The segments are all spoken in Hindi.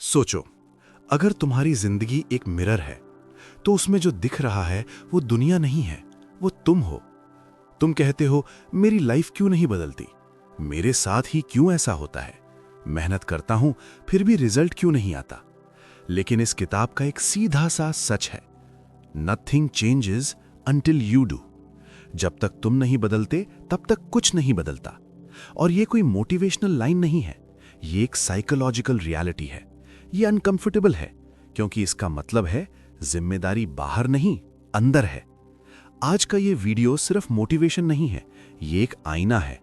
सोचो, अगर तुम्हारी जिंदगी एक मिरर है तो उसमें जो दिख रहा है वो दुनिया नहीं है, वो तुम हो। तुम कहते हो मेरी लाइफ क्यों नहीं बदलती, मेरे साथ ही क्यों ऐसा होता है, मेहनत करता हूं फिर भी रिजल्ट क्यों नहीं आता। लेकिन इस किताब का एक सीधा सा सच है, nothing changes until you do. जब तक तुम नहीं बदलते तब तक कुछ नहीं बदलता। और ये कोई मोटिवेशनल लाइन नहीं है, ये एक साइकोलॉजिकल रियलिटी है। ये अनकंफर्टेबल है क्योंकि इसका मतलब है जिम्मेदारी बाहर नहीं, अंदर है। आज का ये वीडियो सिर्फ मोटिवेशन नहीं है, ये एक आईना है।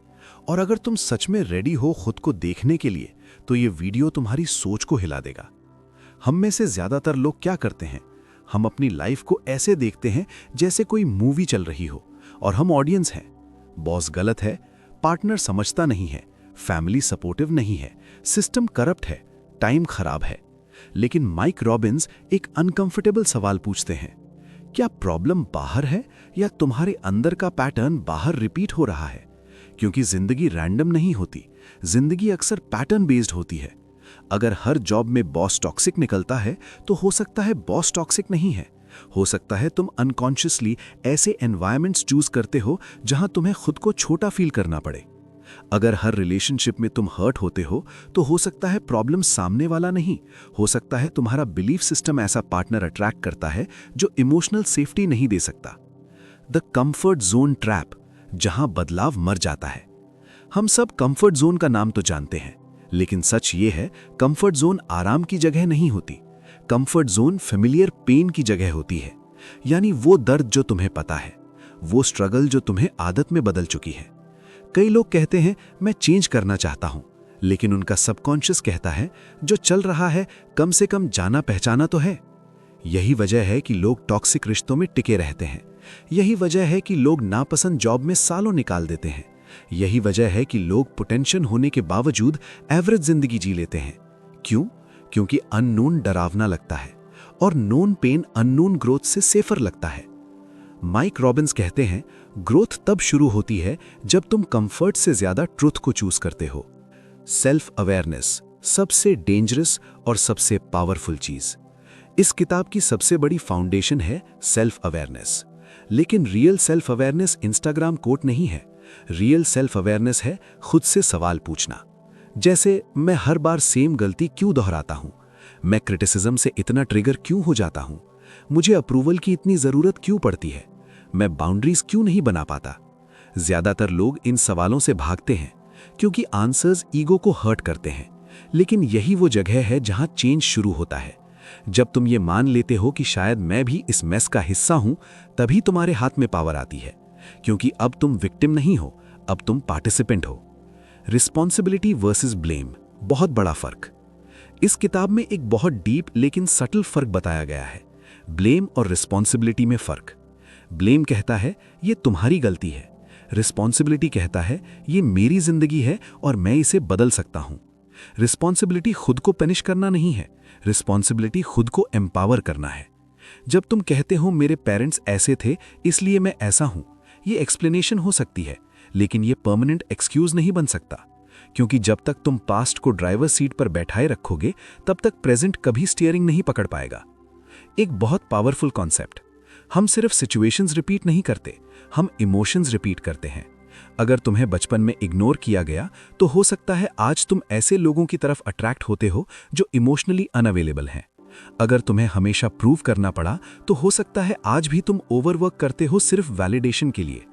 और अगर तुम सच में रेडी हो खुद को देखने के लिए तो ये वीडियो तुम्हारी सोच को हिला देगा। हम में से ज्यादातर लोग क्या करते हैं, हम अपनी लाइफ को ऐसे देखते हैं जैसे कोई मूवी चल रही हो और हम ऑडियंस हैं। बॉस गलत है, पार्टनर समझता नहीं है, फैमिली सपोर्टिव नहीं है, सिस्टम करप्ट है, टाइम खराब है। लेकिन माइक रॉबिन्स एक अनकंफर्टेबल सवाल पूछते हैं, क्या प्रॉब्लम बाहर है या तुम्हारे अंदर का पैटर्न बाहर रिपीट हो रहा है? क्योंकि जिंदगी रैंडम नहीं होती, जिंदगी अक्सर पैटर्न बेस्ड होती है। अगर हर जॉब में बॉस टॉक्सिक निकलता है तो हो सकता है बॉस टॉक्सिक नहीं है, हो सकता है तुम अनकॉन्शियसली ऐसे एनवायरमेंट्स चूज करते हो जहां तुम्हें खुद को छोटा फील करना पड़े। अगर हर रिलेशनशिप में तुम हर्ट होते हो तो हो सकता है प्रॉब्लम सामने वाला नहीं, हो सकता है तुम्हारा बिलीफ सिस्टम ऐसा पार्टनर अट्रैक्ट करता है जो इमोशनल सेफ्टी नहीं दे सकता। द कंफर्ट जोन ट्रैप, जहां बदलाव मर जाता है। हम सब कंफर्ट जोन का नाम तो जानते हैं, लेकिन सच ये है कंफर्ट जोन आराम की जगह नहीं होती। कंफर्ट जोन फेमिलियर पेन की जगह होती है, यानी वो दर्द जो तुम्हें पता है, वो स्ट्रगल जो तुम्हें आदत में बदल चुकी है। कई लोग कहते हैं मैं चेंज करना चाहता हूं, लेकिन उनका सबकॉन्शियस कहता है जो चल रहा है कम से कम जाना पहचाना तो है। यही वजह है कि लोग टॉक्सिक रिश्तों में टिके रहते हैं, यही वजह है कि लोग नापसंद जॉब में सालों निकाल देते हैं, यही वजह है कि लोग पोटेंशियल होने के बावजूद एवरेज जिंदगी जी लेते हैं। क्यों? क्योंकि अननोन डरावना लगता है और नोन पेन अननोन ग्रोथ से सेफर लगता है। माइक रॉबिन्स कहते हैं ग्रोथ तब शुरू होती है जब तुम कंफर्ट से ज्यादा ट्रुथ को चूज करते हो। सेल्फ अवेयरनेस सबसे डेंजरस और सबसे पावरफुल चीज। इस किताब की सबसे बड़ी फाउंडेशन है सेल्फ अवेयरनेस। लेकिन real self awareness Instagram quote नहीं है। रियल सेल्फ अवेयरनेस है खुद से सवाल पूछना, जैसे मैं हर बार सेम गलती क्यों दोहराता हूं, मैं क्रिटिसिज्म से इतना ट्रिगर क्यों हो जाता हूं, मुझे अप्रूवल की इतनी जरूरत क्यों पड़ती है, मैं बाउंड्रीज क्यों नहीं बना पाता। ज्यादातर लोग इन सवालों से भागते हैं क्योंकि आंसर्स ईगो को हर्ट करते हैं। लेकिन यही वो जगह है जहां चेंज शुरू होता है। जब तुम ये मान लेते हो कि शायद मैं भी इस मेस का हिस्सा हूं, तभी तुम्हारे हाथ में पावर आती है। क्योंकि अब तुम विक्टिम नहीं हो, अब तुम पार्टिसिपेंट हो। रिस्पॉन्सिबिलिटी वर्सेस ब्लेम, बहुत बड़ा फर्क। इस किताब में एक बहुत डीप लेकिन सटल फर्क बताया गया है, ब्लेम और रिस्पॉन्सिबिलिटी में फर्क। ब्लेम कहता है ये तुम्हारी गलती है, रिस्पॉन्सिबिलिटी कहता है ये मेरी जिंदगी है और मैं इसे बदल सकता हूं। रिस्पॉन्सिबिलिटी खुद को पनिश करना नहीं है, रिस्पॉन्सिबिलिटी खुद को एम्पावर करना है। जब तुम कहते हो मेरे पेरेंट्स ऐसे थे इसलिए मैं ऐसा हूं, ये एक्सप्लेनेशन हो सकती है, लेकिन ये परमानेंट एक्सक्यूज नहीं बन सकता। क्योंकि जब तक तुम पास्ट को ड्राइवर सीट पर बैठाए रखोगे तब तक प्रेजेंट कभी स्टीयरिंग नहीं पकड़ पाएगा। एक बहुत पावरफुल कॉन्सेप्ट। हम सिर्फ सिचुएशंस रिपीट नहीं करते, हम इमोशंस रिपीट करते हैं। अगर तुम्हें बचपन में इग्नोर किया गया तो हो सकता है आज तुम ऐसे लोगों की तरफ अट्रैक्ट होते हो जो इमोशनली अनअवेलेबल हैं। अगर तुम्हें हमेशा प्रूव करना पड़ा तो हो सकता है आज भी तुम ओवरवर्क करते हो सिर्फ वैलिडेशन के लिए।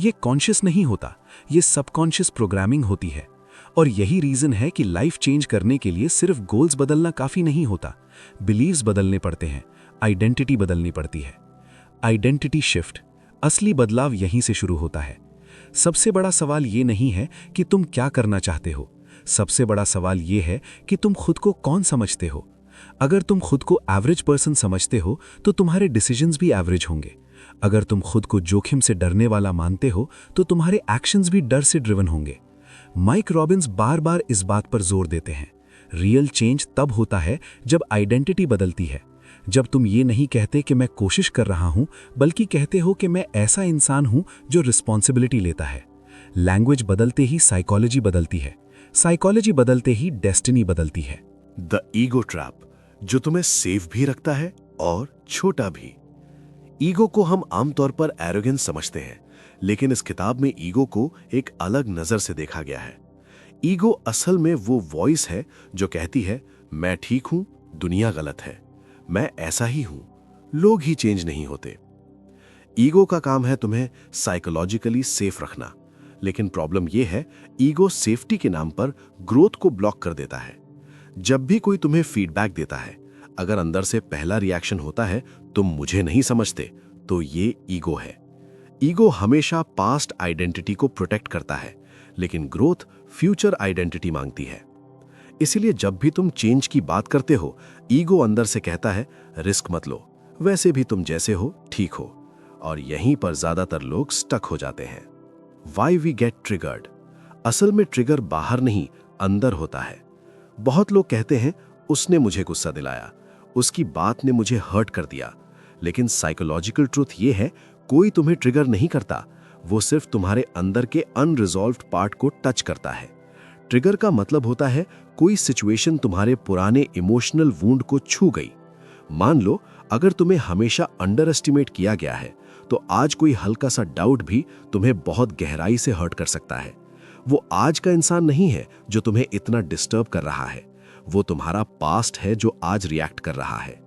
ये कॉन्शियस नहीं होता, ये सबकॉन्शियस प्रोग्रामिंग होती है। और यही रीजन है कि लाइफ चेंज करने के लिए सिर्फ गोल्स बदलना काफी नहीं होता, बिलीव्स बदलने पड़ते हैं, आइडेंटिटी बदलनी पड़ती है। आइडेंटिटी शिफ्ट, असली बदलाव यहीं से शुरू होता है। सबसे बड़ा सवाल ये नहीं है कि तुम क्या करना चाहते हो, सबसे बड़ा सवाल ये है कि तुम खुद को कौन समझते हो। अगर तुम खुद को एवरेज पर्सन समझते हो तो तुम्हारे डिसीजंस भी एवरेज होंगे। अगर तुम खुद को जोखिम से डरने वाला मानते हो तो तुम्हारे एक्शंस भी डर से ड्रिवन होंगे। माइक रॉबिन्स बार बार इस बात पर जोर देते हैं, रियल चेंज तब होता है जब आइडेंटिटी बदलती है। जब तुम ये नहीं कहते कि मैं कोशिश कर रहा हूं, बल्कि कहते हो कि मैं ऐसा इंसान हूं जो रिस्पॉन्सिबिलिटी लेता है। लैंग्वेज बदलते ही साइकोलॉजी बदलती है, साइकोलॉजी बदलते ही डेस्टिनी बदलती है। द ईगो ट्रैप, जो तुम्हें सेफ भी रखता है और छोटा भी। ईगो को हम आमतौर पर एरोगेंस समझते हैं, लेकिन इस किताब में ईगो को एक अलग नजर से देखा गया है। ईगो असल में वो वॉइस है जो कहती है, मैं ठीक हूं, दुनिया गलत है, मैं ऐसा ही हूं, लोग ही चेंज नहीं होते। ईगो का काम है तुम्हें साइकोलॉजिकली सेफ रखना, लेकिन प्रॉब्लम यह है, ईगो सेफ्टी के नाम पर ग्रोथ को ब्लॉक कर देता है। जब भी कोई तुम्हें फीडबैक देता है, अगर अंदर से पहला रिएक्शन होता है तुम मुझे नहीं समझते, तो ये ईगो है। ईगो हमेशा पास्ट आइडेंटिटी को प्रोटेक्ट करता है, लेकिन ग्रोथ फ्यूचर आइडेंटिटी मांगती है। इसीलिए जब भी तुम चेंज की बात करते हो, ईगो अंदर से कहता है, रिस्क मत लो, वैसे भी तुम जैसे हो ठीक हो। और यहीं पर ज्यादातर लोग स्टक हो जाते हैं। Why we get triggered. असल में ट्रिगर बाहर नहीं, अंदर होता है। बहुत लोग कहते हैं, उसने मुझे गुस्सा दिलाया, उसकी बात ने मुझे हर्ट कर दिया। लेकिन साइकोलॉजिकल ट्रूथ ये है, कोई तुम्हें ट्रिगर नहीं करता, वो सिर्फ तुम्हारे अंदर के अनरिजॉल्व्ड पार्ट को टच करता है। ट्रिगर का मतलब होता है कोई सिचुएशन तुम्हारे पुराने इमोशनल वुंड को छू गई। मान लो, अगर तुम्हें हमेशा अंडर एस्टिमेट किया गया है, तो आज कोई हल्का सा डाउट भी तुम्हें बहुत गहराई से हर्ट कर सकता है। वो आज का इंसान नहीं है जो तुम्हें इतना डिस्टर्ब कर रहा है, वो तुम्हारा पास्ट है जो आज रिएक्ट कर रहा है।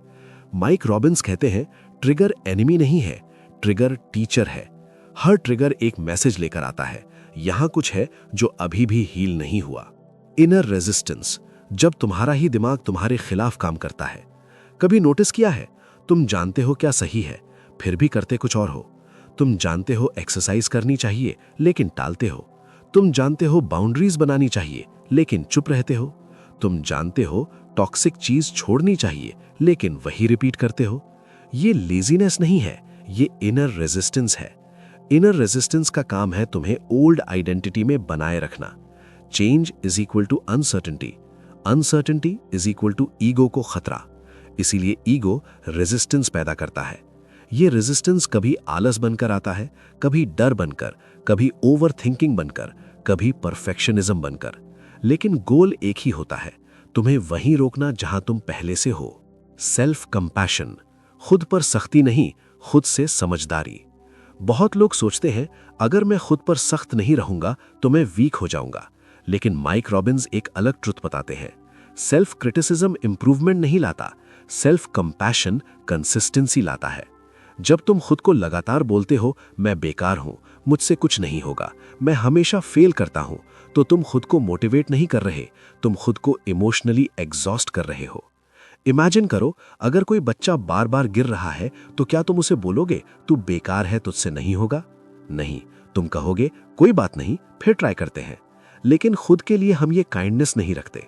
माइक रॉबिन्स कहते हैं, ट्रिगर एनिमी नहीं है, ट्रिगर टीचर है। हर ट्रिगर एक मैसेज लेकर आता है, यहां कुछ है जो अभी भी हील नहीं हुआ। इनर रेजिस्टेंस, जब तुम्हारा ही दिमाग तुम्हारे खिलाफ काम करता है। कभी नोटिस किया है, तुम जानते हो क्या सही है, फिर भी करते कुछ और हो। तुम जानते हो एक्सरसाइज करनी चाहिए, लेकिन टालते हो। तुम जानते हो बाउंड्रीज बनानी चाहिए, लेकिन चुप रहते हो। तुम जानते हो टॉक्सिक चीज छोड़नी चाहिए, लेकिन वही रिपीट करते हो। ये लेजीनेस नहीं है, ये इनर रेजिस्टेंस है। इनर रेजिस्टेंस का काम है तुम्हें ओल्ड आइडेंटिटी में बनाए रखना। Change is equal to uncertainty, uncertainty is equal to ego को खतरा। इसीलिए ईगो रेजिस्टेंस पैदा करता है। ये रेजिस्टेंस कभी आलस बनकर आता है, कभी डर बनकर, कभी ओवर थिंकिंग बनकर, कभी परफेक्शनिज्म बनकर। लेकिन गोल एक ही होता है, तुम्हें वहीं रोकना जहां तुम पहले से हो। सेल्फ कंपैशन, खुद पर सख्ती नहीं, खुद से समझदारी। बहुत लोग सोचते हैं, अगर मैं खुद पर सख्त नहीं रहूंगा तो मैं वीक हो जाऊंगा। लेकिन माइक रॉबिन्स एक अलग ट्रुथ बताते हैं, सेल्फ क्रिटिसिज्म इंप्रूवमेंट नहीं लाता, सेल्फ कंपैशन कंसिस्टेंसी लाता है। जब तुम खुद को लगातार बोलते हो, मैं बेकार हूं, मुझसे कुछ नहीं होगा, मैं हमेशा फेल करता हूं, तो तुम खुद को मोटिवेट नहीं कर रहे, तुम खुद को इमोशनली एग्जॉस्ट कर रहे हो। इमेजिन करो, अगर कोई बच्चा बार बार गिर रहा है, तो क्या तुम उसे बोलोगे, तू बेकार है, तुझसे नहीं होगा? नहीं, तुम कहोगे, कोई बात नहीं, फिर ट्राई करते हैं। लेकिन खुद के लिए हम ये काइंडनेस नहीं रखते।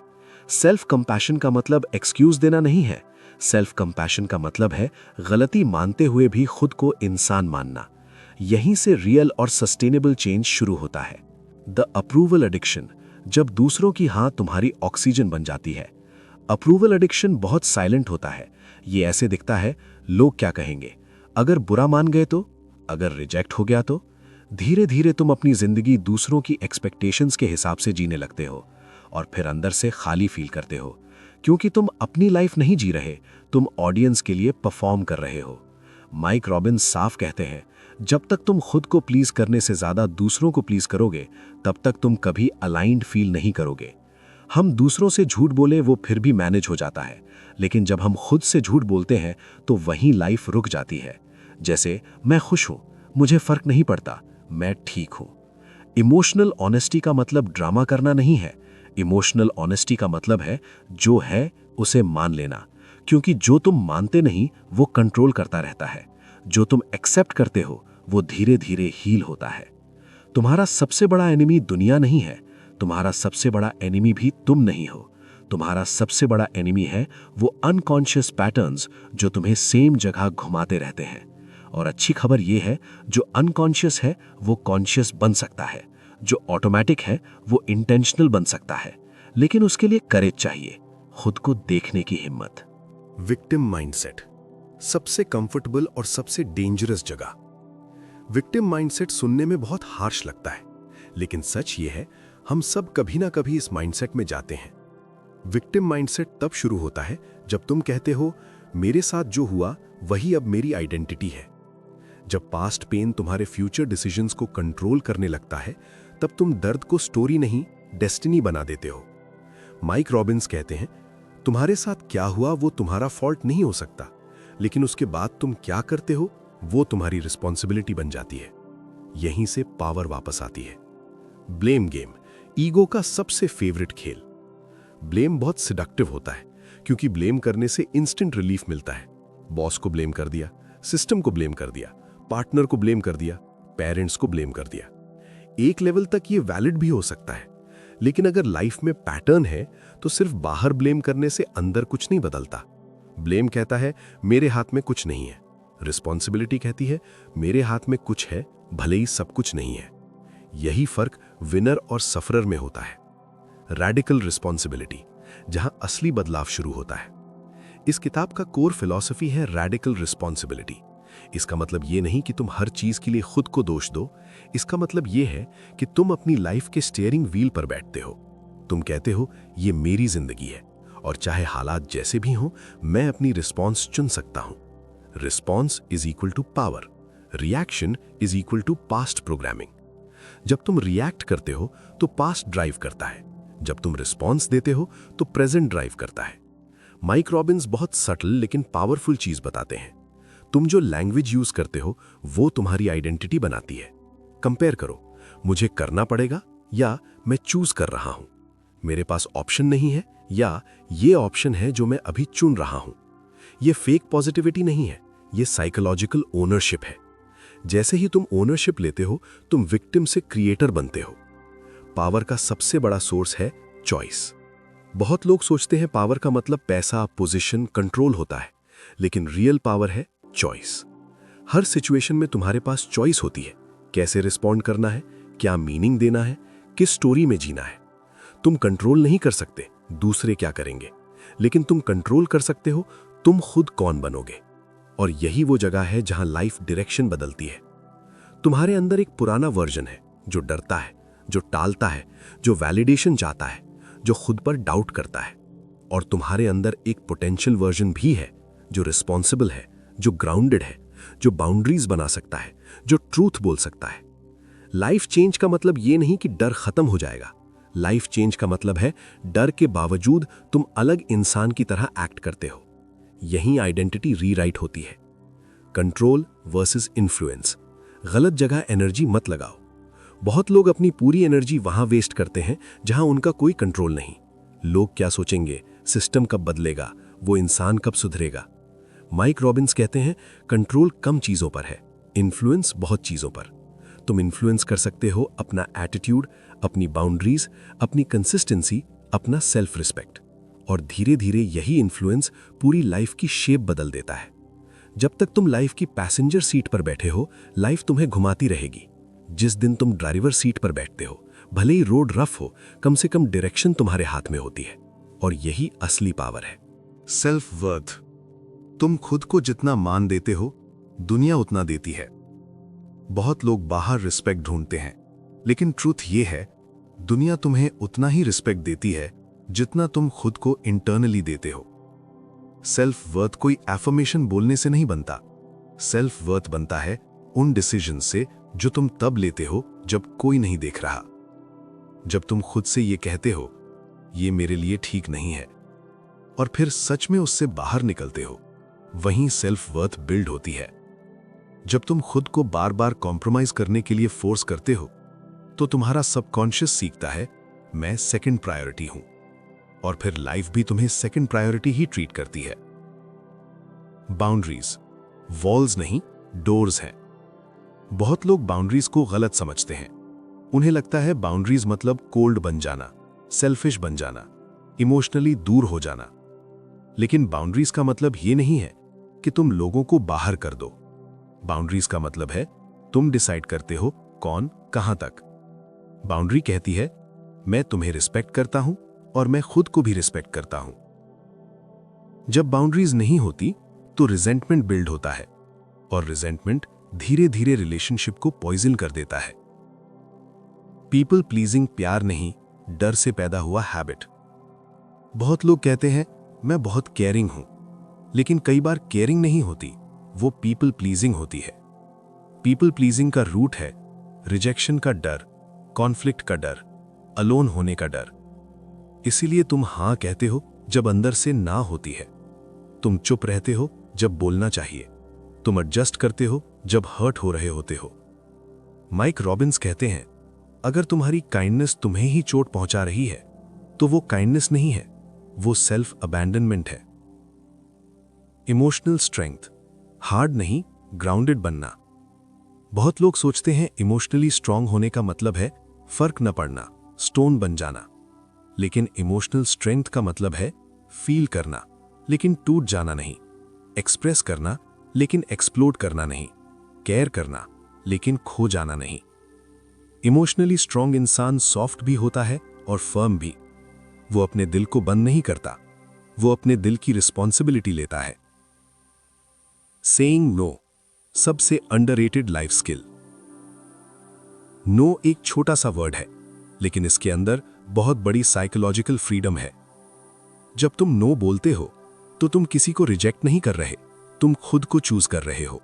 सेल्फ कंपैशन का मतलब एक्सक्यूज देना नहीं है। सेल्फ कंपैशन का मतलब है गलती मानते हुए भी खुद को इंसान मानना। यहीं से रियल और सस्टेनेबल चेंज शुरू होता है। द अप्रूवल एडिक्शन, जब दूसरों की हाँ तुम्हारी ऑक्सीजन बन जाती है। अप्रूवल एडिक्शन बहुत साइलेंट होता है। ये ऐसे दिखता है, लोग क्या कहेंगे, अगर बुरा मान गए तो, अगर रिजेक्ट हो गया तो। धीरे धीरे तुम अपनी जिंदगी दूसरों की एक्सपेक्टेशंस के हिसाब से जीने लगते हो, और फिर अंदर से खाली फील करते हो, क्योंकि तुम अपनी लाइफ नहीं जी रहे, तुम ऑडियंस के लिए परफॉर्म कर रहे हो। माइक रॉबिन्स साफ कहते हैं, जब तक तुम खुद को प्लीज करने से ज्यादा दूसरों को प्लीज करोगे, तब तक तुम कभी अलाइंड फील नहीं करोगे। हम दूसरों से झूठ बोले वो फिर भी मैनेज हो जाता है, लेकिन जब हम खुद से झूठ बोलते हैं तो वहीं लाइफ रुक जाती है। जैसे, मैं खुश हूं, मुझे फर्क नहीं पड़ता, मैं ठीक हूं। इमोशनल ऑनेस्टी का मतलब ड्रामा करना नहीं है। इमोशनल ऑनेस्टी का मतलब है जो है उसे मान लेना, क्योंकि जो तुम मानते नहीं वो कंट्रोल करता रहता है, जो तुम एक्सेप्ट करते हो वो धीरे धीरे हील होता है। तुम्हारा सबसे बड़ा एनिमी दुनिया नहीं है, तुम्हारा सबसे बड़ा एनिमी भी तुम नहीं हो। तुम्हारा सबसे बड़ा एनिमी है वो अनकॉन्शियस पैटर्न्स जो तुम्हें सेम जगह घुमाते रहते हैं। और अच्छी खबर ये है, जो अनकॉन्शियस है वो कॉन्शियस बन सकता है, जो ऑटोमेटिक है वो इंटेंशनल बन सकता है, लेकिन उसके लिए करेज चाहिए, खुद को देखने की हिम्मत। विक्टिम माइंडसेट, सबसे कंफर्टेबल और सबसे डेंजरस जगह। विक्टिम माइंडसेट सुनने में बहुत हार्श लगता है, लेकिन सच ये है, हम सब कभी ना कभी इस माइंडसेट में जाते हैं। विक्टिम माइंडसेट तब शुरू होता है जब तुम कहते हो मेरे साथ जो हुआ वही अब मेरी आइडेंटिटी है। जब पास्ट पेन तुम्हारे फ्यूचर डिसीजंस को कंट्रोल करने लगता है, तब तुम दर्द को स्टोरी नहीं डेस्टिनी बना देते हो। माइक रॉबिन्स कहते हैं, तुम्हारे साथ क्या हुआ वो तुम्हारा फॉल्ट नहीं हो सकता, लेकिन उसके बाद तुम क्या करते हो वो तुम्हारी रिस्पॉन्सिबिलिटी बन जाती है। यहीं से पावर वापस आती है। ब्लेम गेम, ईगो का सबसे फेवरेट खेल। ब्लेम बहुत सिडक्टिव होता है क्योंकि ब्लेम करने से इंस्टेंट रिलीफ मिलता है। बॉस को ब्लेम कर दिया, सिस्टम को ब्लेम कर दिया, पार्टनर को ब्लेम कर दिया, पेरेंट्स को ब्लेम कर दिया। एक लेवल तक ये वैलिड भी हो सकता है, लेकिन अगर लाइफ में पैटर्न है तो सिर्फ बाहर ब्लेम करने से अंदर कुछ नहीं बदलता। ब्लेम कहता है मेरे हाथ में कुछ नहीं है, रिस्पॉन्सिबिलिटी कहती है मेरे हाथ में कुछ है, भले ही सब कुछ नहीं है। यही फर्क विनर और सफरर में होता है। रैडिकल रिस्पॉन्सिबिलिटी, जहां असली बदलाव शुरू होता है। इस किताब का कोर फिलॉसफी है रैडिकल रिस्पॉन्सिबिलिटी। इसका मतलब ये नहीं कि तुम हर चीज के लिए खुद को दोष दो। इसका मतलब ये है कि तुम अपनी लाइफ के स्टीयरिंग व्हील पर बैठते हो। तुम कहते हो ये मेरी जिंदगी है और चाहे हालात जैसे भी हों, मैं अपनी रिस्पॉन्स चुन सकता हूं। Response is equal to power, reaction is equal to past programming. जब तुम रिएक्ट करते हो तो पास्ट ड्राइव करता है, जब तुम रिस्पॉन्स देते हो तो प्रेजेंट ड्राइव करता है। माइक रॉबिन्स बहुत सटल लेकिन पावरफुल चीज बताते हैं। तुम जो लैंग्वेज यूज करते हो वो तुम्हारी आइडेंटिटी बनाती है। कंपेयर करो, मुझे करना पड़ेगा या मैं चूज कर रहा हूं। मेरे पास ऑप्शन नहीं है या ये ऑप्शन है जो मैं अभी चुन रहा हूं। ये फेक पॉजिटिविटी नहीं है, ये साइकोलॉजिकल ओनरशिप है। जैसे ही तुम ओनरशिप लेते हो, तुम विक्टिम से क्रिएटर बनते हो। पावर का सबसे बड़ा सोर्स है चॉइस। बहुत लोग सोचते हैं पावर का मतलब पैसा, पोजीशन, कंट्रोल होता है, लेकिन रियल पावर है चॉइस। हर सिचुएशन में तुम्हारे पास चॉइस होती है, कैसे रिस्पॉन्ड करना है, क्या मीनिंग देना है, किस स्टोरी में जीना है। तुम कंट्रोल नहीं कर सकते दूसरे क्या करेंगे, लेकिन तुम कंट्रोल कर सकते हो तुम खुद कौन बनोगे। और यही वो जगह है जहां लाइफ डायरेक्शन बदलती है। तुम्हारे अंदर एक पुराना वर्जन है जो डरता है, जो टालता है, जो वैलिडेशन चाहता है, जो खुद पर डाउट करता है। और तुम्हारे अंदर एक पोटेंशियल वर्जन भी है जो रिस्पॉन्सिबल है, जो ग्राउंडेड है, जो बाउंड्रीज बना सकता है, जो ट्रूथ बोल सकता है। लाइफ चेंज का मतलब ये नहीं कि डर खत्म हो जाएगा। लाइफ चेंज का मतलब है डर के बावजूद तुम अलग इंसान की तरह एक्ट करते हो। यही आइडेंटिटी रीराइट होती है। Control versus influence. गलत जगह एनर्जी मत लगाओ। बहुत लोग अपनी पूरी एनर्जी वहां वेस्ट करते हैं जहां उनका कोई कंट्रोल नहीं। लोग क्या सोचेंगे, सिस्टम कब बदलेगा, वो इंसान कब सुधरेगा। माइक रॉबिन्स कहते हैं कंट्रोल कम चीजों पर है, इन्फ्लुएंस बहुत चीजों पर। तुम इन्फ्लुएंस कर सकते हो अपना एटीट्यूड, अपनी बाउंड्रीज, अपनी कंसिस्टेंसी, अपना सेल्फ रिस्पेक्ट। और धीरे धीरे यही इन्फ्लुएंस पूरी लाइफ की शेप बदल देता है। जब तक तुम लाइफ की पैसेंजर सीट पर बैठे हो, लाइफ तुम्हें घुमाती रहेगी। जिस दिन तुम ड्राइवर सीट पर बैठते हो, भले ही रोड रफ हो, कम से कम डायरेक्शन तुम्हारे हाथ में होती है। और यही असली पावर है। Self worth. तुम खुद को जितना मान देते हो, दुनिया उतना देती है। बहुत लोग बाहर रिस्पेक्ट ढूंढते हैं, लेकिन ट्रूथ ये है, दुनिया तुम्हें उतना ही रिस्पेक्ट देती है जितना तुम खुद को इंटरनली देते हो। सेल्फ वर्थ कोई एफर्मेशन बोलने से नहीं बनता। सेल्फ वर्थ बनता है उन डिसीजन से जो तुम तब लेते हो जब कोई नहीं देख रहा। जब तुम खुद से ये कहते हो ये मेरे लिए ठीक नहीं है, और फिर सच में उससे बाहर निकलते हो, वहीं सेल्फ वर्थ बिल्ड होती है। जब तुम खुद को बार बार कॉम्प्रोमाइज करने के लिए फोर्स करते हो, तो तुम्हारा सबकॉन्शियस सीखता है मैं सेकंड प्रायोरिटी हूं, और फिर लाइफ भी तुम्हें सेकंड प्रायोरिटी ही ट्रीट करती है। बाउंड्रीज वॉल्स नहीं, डोर्स हैं। बहुत लोग बाउंड्रीज को गलत समझते हैं। उन्हें लगता है बाउंड्रीज मतलब कोल्ड बन जाना, सेल्फिश बन जाना, इमोशनली दूर हो जाना। लेकिन बाउंड्रीज का मतलब यह नहीं है कि तुम लोगों को बाहर कर दो। बाउंड्रीज का मतलब है तुम डिसाइड करते हो कौन कहां तक। बाउंड्री कहती है मैं तुम्हें रिस्पेक्ट करता हूं और मैं खुद को भी रिस्पेक्ट करता हूं। जब बाउंड्रीज नहीं होती तो रिजेंटमेंट बिल्ड होता है, और रिजेंटमेंट धीरे धीरे रिलेशनशिप को पॉइजन कर देता है। पीपल प्लीजिंग प्यार नहीं, डर से पैदा हुआ हैबिट। बहुत लोग कहते हैं मैं बहुत केयरिंग हूं, लेकिन कई बार केयरिंग नहीं होती, वो पीपल प्लीजिंग होती है। पीपल प्लीजिंग का रूट है रिजेक्शन का डर, कॉन्फ्लिक्ट का डर, अलोन होने का डर। इसीलिए तुम हां कहते हो जब अंदर से ना होती है, तुम चुप रहते हो जब बोलना चाहिए, तुम एडजस्ट करते हो जब हर्ट हो रहे होते हो। माइक रॉबिन्स कहते हैं अगर तुम्हारी काइंडनेस तुम्हें ही चोट पहुंचा रही है तो वो काइंडनेस नहीं है, वो सेल्फ अबैंडनमेंट है। इमोशनल स्ट्रेंथ, हार्ड नहीं, ग्राउंडेड बनना। बहुत लोग सोचते हैं इमोशनली स्ट्रांग होने का मतलब है फर्क न पड़ना, स्टोन बन जाना। लेकिन इमोशनल स्ट्रेंथ का मतलब है फील करना लेकिन टूट जाना नहीं, एक्सप्रेस करना लेकिन एक्सप्लोड करना नहीं, केयर करना लेकिन खो जाना नहीं। इमोशनली स्ट्रांग इंसान सॉफ्ट भी होता है और फर्म भी। वो अपने दिल को बंद नहीं करता, वो अपने दिल की रिस्पॉन्सिबिलिटी लेता है। सेइंग नो, सबसे अंडररेटेड लाइफ स्किल। नो एक छोटा सा वर्ड है, लेकिन इसके अंदर बहुत बड़ी साइकोलॉजिकल फ्रीडम है। जब तुम नो बोलते हो तो तुम किसी को रिजेक्ट नहीं कर रहे, तुम खुद को चूज कर रहे हो।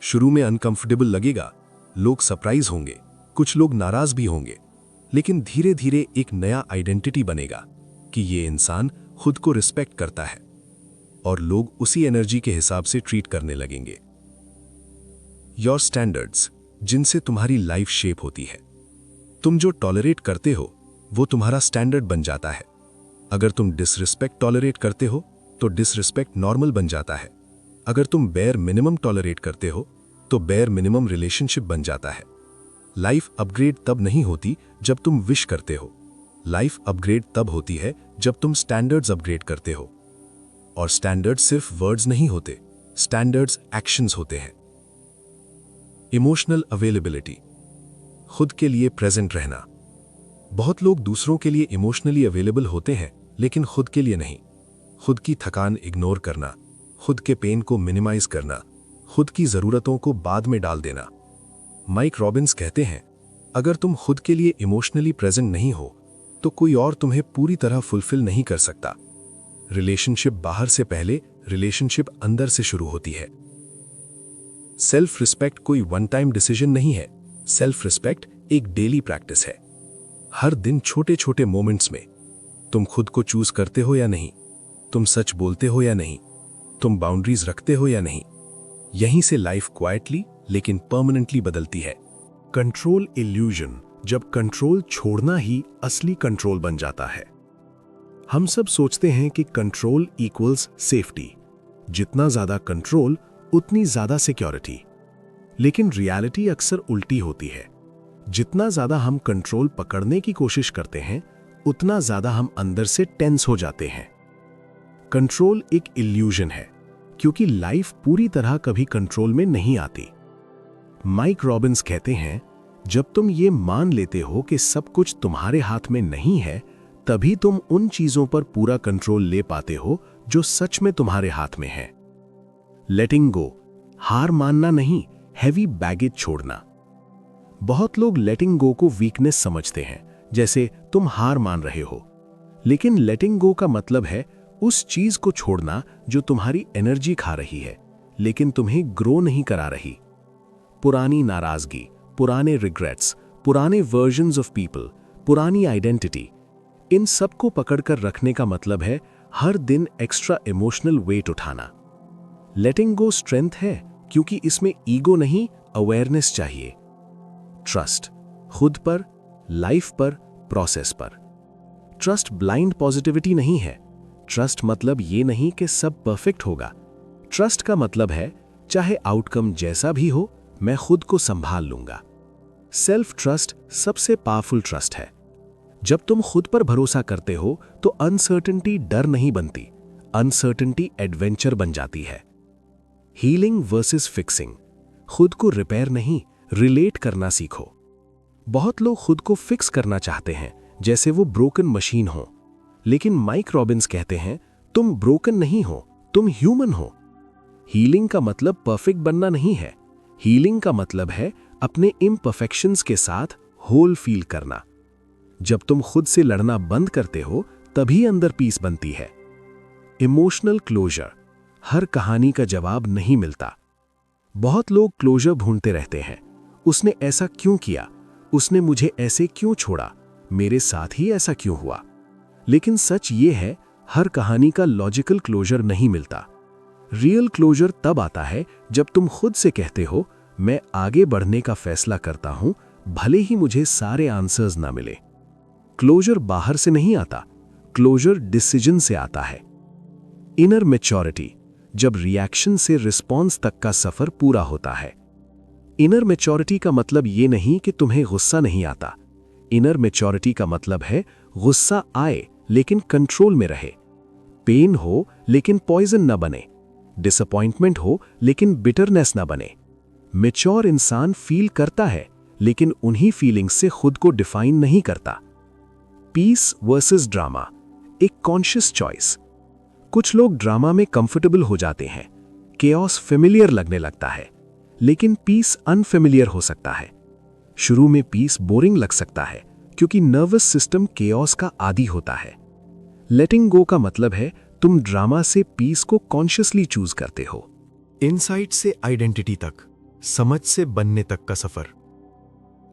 शुरू में अनकंफर्टेबल लगेगा, लोग सरप्राइज होंगे, कुछ लोग नाराज भी होंगे, लेकिन धीरे धीरे एक नया आइडेंटिटी बनेगा कि ये इंसान खुद को रिस्पेक्ट करता है और लोग उसी एनर्जी के हिसाब से ट्रीट करने लगेंगे। योर स्टैंडर्ड्स, जिनसे तुम्हारी लाइफ शेप होती है। तुम जो टॉलरेट करते हो वो तुम्हारा स्टैंडर्ड बन जाता है। अगर तुम डिसरिस्पेक्ट टॉलरेट करते हो तो डिसरिस्पेक्ट नॉर्मल बन जाता है। अगर तुम बेयर मिनिमम टॉलरेट करते हो तो बेयर मिनिमम रिलेशनशिप बन जाता है। लाइफ अपग्रेड तब नहीं होती जब तुम विश करते हो, लाइफ अपग्रेड तब होती है जब तुम स्टैंडर्ड्स अपग्रेड करते हो। और स्टैंडर्ड्स सिर्फ वर्ड्स नहीं होते, स्टैंडर्ड्स एक्शंस होते हैं। इमोशनल अवेलेबिलिटी, खुद के लिए प्रेजेंट रहना। बहुत लोग दूसरों के लिए इमोशनली अवेलेबल होते हैं लेकिन खुद के लिए नहीं। खुद की थकान इग्नोर करना, खुद के पेन को मिनिमाइज करना, खुद की जरूरतों को बाद में डाल देना। माइक रॉबिन्स कहते हैं अगर तुम खुद के लिए इमोशनली प्रेजेंट नहीं हो तो कोई और तुम्हें पूरी तरह फुलफिल नहीं कर सकता। रिलेशनशिप बाहर से पहले, रिलेशनशिप अंदर से शुरू होती है। सेल्फ रिस्पेक्ट कोई वन टाइम डिसीजन नहीं है, सेल्फ रिस्पेक्ट एक डेली प्रैक्टिस है। हर दिन छोटे छोटे मोमेंट्स में तुम खुद को चूज करते हो या नहीं, तुम सच बोलते हो या नहीं, तुम बाउंड्रीज रखते हो या नहीं। यहीं से लाइफ क्वाइटली लेकिन परमानेंटली बदलती है। कंट्रोल इल्यूजन, जब कंट्रोल छोड़ना ही असली कंट्रोल बन जाता है। हम सब सोचते हैं कि कंट्रोल इक्वल्स सेफ्टी, जितना ज्यादा कंट्रोल उतनी ज्यादा सिक्योरिटी। लेकिन रियलिटी अक्सर उल्टी होती है। जितना ज्यादा हम कंट्रोल पकड़ने की कोशिश करते हैं उतना ज्यादा हम अंदर से टेंस हो जाते हैं। कंट्रोल एक इल्यूजन है क्योंकि लाइफ पूरी तरह कभी कंट्रोल में नहीं आती। माइक रॉबिन्स कहते हैं जब तुम ये मान लेते हो कि सब कुछ तुम्हारे हाथ में नहीं है, तभी तुम उन चीजों पर पूरा कंट्रोल ले पाते हो जो सच में तुम्हारे हाथ में है। लेटिंग गो, हार मानना नहीं, हैवी बैगेज छोड़ना। बहुत लोग लेटिंग गो को वीकनेस समझते हैं, जैसे तुम हार मान रहे हो। लेकिन लेटिंग गो का मतलब है उस चीज को छोड़ना जो तुम्हारी एनर्जी खा रही है लेकिन तुम्हें ग्रो नहीं करा रही। पुरानी नाराजगी, पुराने रिग्रेट्स, पुराने वर्जन्स ऑफ पीपल, पुरानी आइडेंटिटी, इन सब को पकड़कर रखने का मतलब है हर दिन एक्स्ट्रा इमोशनल वेट उठाना। लेटिंग गो स्ट्रेंथ है क्योंकि इसमें ईगो नहीं, अवेयरनेस चाहिए। ट्रस्ट, खुद पर, लाइफ पर, प्रोसेस पर। ट्रस्ट ब्लाइंड पॉजिटिविटी नहीं है। ट्रस्ट मतलब ये नहीं कि सब परफेक्ट होगा। ट्रस्ट का मतलब है चाहे आउटकम जैसा भी हो, मैं खुद को संभाल लूंगा। सेल्फ ट्रस्ट सबसे पावरफुल ट्रस्ट है। जब तुम खुद पर भरोसा करते हो तो अनसर्टेनिटी डर नहीं बनती, अनसर्टेनिटी एडवेंचर बन जाती है। हीलिंग वर्सेस फिक्सिंग, खुद को रिपेयर नहीं, रिलेट करना सीखो। बहुत लोग खुद को फिक्स करना चाहते हैं जैसे वो ब्रोकन मशीन हो, लेकिन माइक रॉबिन्स कहते हैं तुम ब्रोकन नहीं हो, तुम ह्यूमन हो। हीलिंग का मतलब परफेक्ट बनना नहीं है, हीलिंग का मतलब है अपने इम्परफेक्शंस के साथ होल फील करना। जब तुम खुद से लड़ना बंद करते हो तभी अंदर पीस बनती है। Emotional closure. हर कहानी का जवाब नहीं मिलता। बहुत लोग क्लोजर ढूंढते रहते हैं। उसने ऐसा क्यों किया, उसने मुझे ऐसे क्यों छोड़ा, मेरे साथ ही ऐसा क्यों हुआ। लेकिन सच ये है, हर कहानी का लॉजिकल क्लोजर नहीं मिलता। रियल क्लोजर तब आता है जब तुम खुद से कहते हो, मैं आगे बढ़ने का फैसला करता हूं, भले ही मुझे सारे आंसर्स ना मिले। क्लोजर बाहर से नहीं आता, क्लोजर डिसीजन से आता है। Inner maturity. जब रिएक्शन से रिस्पॉन्स तक का सफर पूरा होता है। इनर मैच्योरिटी का मतलब ये नहीं कि तुम्हें गुस्सा नहीं आता। इनर मैच्योरिटी का मतलब है गुस्सा आए लेकिन कंट्रोल में रहे, पेन हो लेकिन पॉइजन न बने, डिसअपॉइंटमेंट हो लेकिन बिटरनेस न बने। मैच्योर इंसान फील करता है लेकिन उन्हीं फीलिंग्स से खुद को डिफाइन नहीं करता। पीस वर्सेस ड्रामा, एक कॉन्शियस चॉइस। कुछ लोग ड्रामा में कंफर्टेबल हो जाते हैं, केओस फेमिलियर लगने लगता है, लेकिन पीस अनफेमिलियर हो सकता है। शुरू में पीस बोरिंग लग सकता है क्योंकि नर्वस सिस्टम केओस का आदी होता है। लेटिंग गो का मतलब है तुम ड्रामा से पीस को कॉन्शियसली चूज करते हो। इनसाइट से आइडेंटिटी तक, समझ से बनने तक का सफर।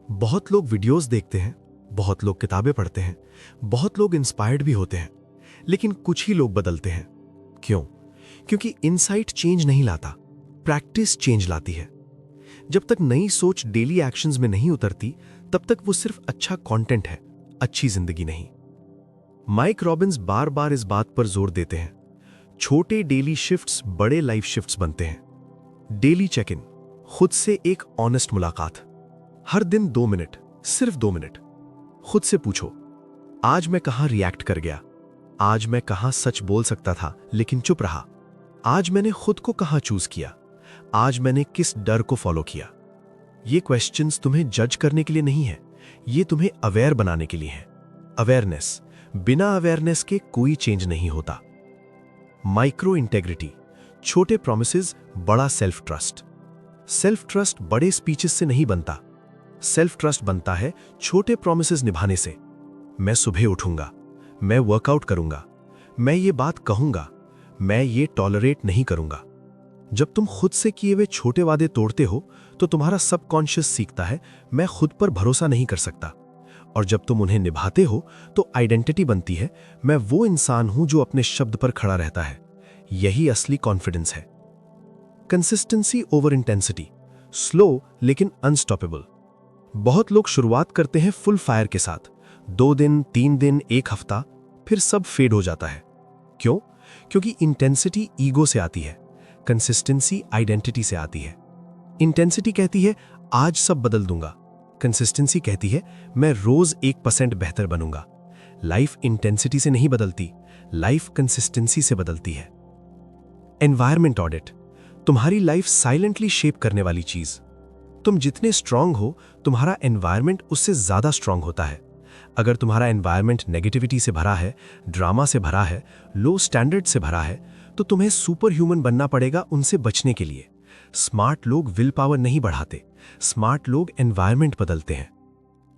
बहुत लोग वीडियोस देखते हैं, बहुत लोग किताबें पढ़ते हैं, बहुत लोग इंस्पायर्ड भी होते हैं, लेकिन कुछ ही लोग बदलते हैं। क्यों? क्योंकि इनसाइट चेंज नहीं लाता, प्रैक्टिस चेंज लाती है। जब तक नई सोच डेली एक्शंस में नहीं उतरती, तब तक वो सिर्फ अच्छा कंटेंट है, अच्छी जिंदगी नहीं। माइक रॉबिन्स बार बार इस बात पर जोर देते हैं, छोटे डेली शिफ्ट्स बड़े लाइफ शिफ्ट्स बनते हैं। डेली चेक इन, खुद से एक ऑनेस्ट मुलाकात। हर दिन 2 मिनट, सिर्फ 2 मिनट खुद से पूछो, आज मैं कहां रिएक्ट कर गया, आज मैं कहां सच बोल सकता था लेकिन चुप रहा, आज मैंने खुद को कहां चूज किया, आज मैंने किस डर को फॉलो किया। ये क्वेश्चंस तुम्हें जज करने के लिए नहीं है, ये तुम्हें अवेयर बनाने के लिए है। अवेयरनेस, बिना अवेयरनेस के कोई चेंज नहीं होता। माइक्रो इंटेग्रिटी, छोटे प्रॉमिसेस, बड़ा सेल्फ ट्रस्ट। सेल्फ ट्रस्ट बड़े स्पीचेस से नहीं बनता, सेल्फ ट्रस्ट बनता है छोटे प्रॉमिसेस निभाने से। मैं सुबह उठूंगा, मैं वर्कआउट करूंगा, मैं ये बात कहूंगा, मैं ये टॉलरेट नहीं करूंगा। जब तुम खुद से किए हुए छोटे वादे तोड़ते हो तो तुम्हारा सबकॉन्शियस सीखता है, मैं खुद पर भरोसा नहीं कर सकता। और जब तुम उन्हें निभाते हो तो आइडेंटिटी बनती है, मैं वो इंसान हूं जो अपने शब्द पर खड़ा रहता है। यही असली कॉन्फिडेंस है। कंसिस्टेंसी ओवर इंटेंसिटी, स्लो लेकिन अनस्टॉपेबल। बहुत लोग शुरुआत करते हैं फुल फायर के साथ, 2 दिन, 3 दिन, 1 हफ्ता, फिर सब फेड हो जाता है। क्यों? क्योंकि इंटेंसिटी ईगो से आती है, कंसिस्टेंसी आइडेंटिटी से आती है। इंटेंसिटी कहती है आज सब बदल दूंगा, कंसिस्टेंसी कहती है मैं रोज 1% बेहतर बनूंगा। लाइफ इंटेंसिटी से नहीं बदलती, लाइफ कंसिस्टेंसी से बदलती है। एनवायरमेंट ऑडिट, तुम्हारी लाइफ साइलेंटली शेप करने वाली चीज। तुम जितने स्ट्रांग हो, तुम्हारा एनवायरमेंट उससे ज्यादा स्ट्रांग होता है। अगर तुम्हारा एनवायरमेंट नेगेटिविटी से भरा है, ड्रामा से भरा है, लो स्टैंडर्ड से भरा है, तो तुम्हें सुपर ह्यूमन बनना पड़ेगा उनसे बचने के लिए। स्मार्ट लोग विल पावर नहीं बढ़ाते, स्मार्ट लोग एनवायरमेंट बदलते हैं।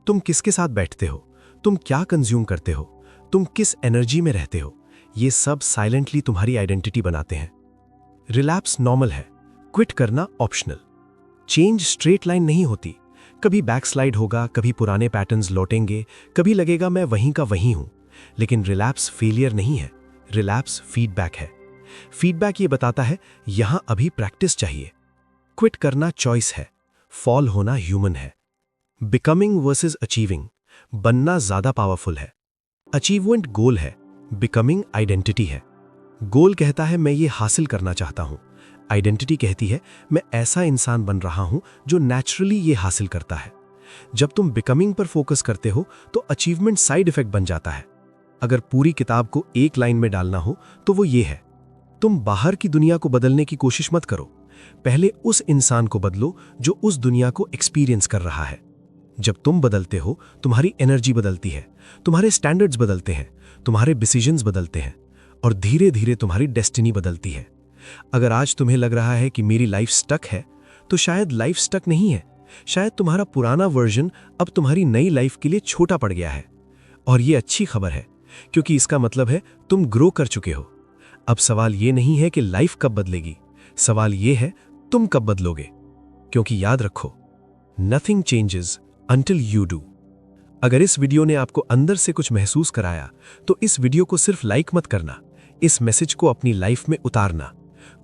तुम किसके साथ बैठते हो, तुम क्या कंज्यूम करते हो, तुम किस एनर्जी में रहते हो, ये सब साइलेंटली तुम्हारी आइडेंटिटी बनाते हैं। रिलैप्स नॉर्मल है, क्विट करना ऑप्शनल। चेंज स्ट्रेट लाइन नहीं होती, कभी बैकस्लाइड होगा, कभी पुराने पैटर्न्स लौटेंगे, कभी लगेगा मैं वहीं का वहीं हूं। लेकिन रिलैप्स फेलियर नहीं है, रिलैप्स फीडबैक है। फीडबैक ये बताता है यहां अभी प्रैक्टिस चाहिए। क्विट करना चॉइस है, फॉल होना ह्यूमन है। बिकमिंग वर्सेस अचीविंग, बनना ज्यादा पावरफुल है। अचीवमेंट गोल है, बिकमिंग आइडेंटिटी है। गोल कहता है मैं ये हासिल करना चाहता हूं, आइडेंटिटी कहती है मैं ऐसा इंसान बन रहा हूं जो नेचुरली ये हासिल करता है। जब तुम बिकमिंग पर फोकस करते हो तो अचीवमेंट साइड इफेक्ट बन जाता है। अगर पूरी किताब को एक लाइन में डालना हो तो वो ये है, तुम बाहर की दुनिया को बदलने की कोशिश मत करो, पहले उस इंसान को बदलो जो उस दुनिया को एक्सपीरियंस कर रहा है। जब तुम बदलते हो, तुम्हारी एनर्जी बदलती है, तुम्हारे स्टैंडर्ड्स बदलते हैं, तुम्हारे डिसीजंस बदलते हैं और धीरे धीरे तुम्हारी डेस्टिनी बदलती है। अगर आज तुम्हें लग रहा है कि मेरी लाइफ स्टक है, तो शायद लाइफ स्टक नहीं है, शायद तुम्हारा पुराना वर्जन अब तुम्हारी नई लाइफ के लिए छोटा पड़ गया है। और ये अच्छी खबर है, क्योंकि इसका मतलब है तुम ग्रो कर चुके हो। अब सवाल ये नहीं है कि लाइफ कब बदलेगी, सवाल ये है तुम कब बदलोगे। क्योंकि याद रखो, nothing changes until you do. अगर इस वीडियो ने आपको अंदर से कुछ महसूस कराया तो इस वीडियो को सिर्फ लाइक मत करना, इस मैसेज को अपनी लाइफ में उतारना।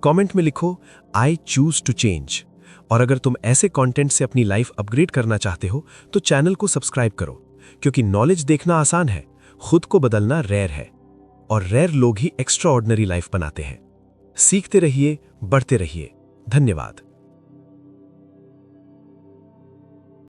कमेंट में लिखो आई चूज टू चेंज। और अगर तुम ऐसे कंटेंट से अपनी लाइफ अपग्रेड करना चाहते हो तो चैनल को सब्सक्राइब करो, क्योंकि नॉलेज देखना आसान है, खुद को बदलना रेयर है, और रेयर लोग ही एक्स्ट्रा ऑर्डिनरी लाइफ बनाते हैं। सीखते रहिए, बढ़ते रहिए। धन्यवाद।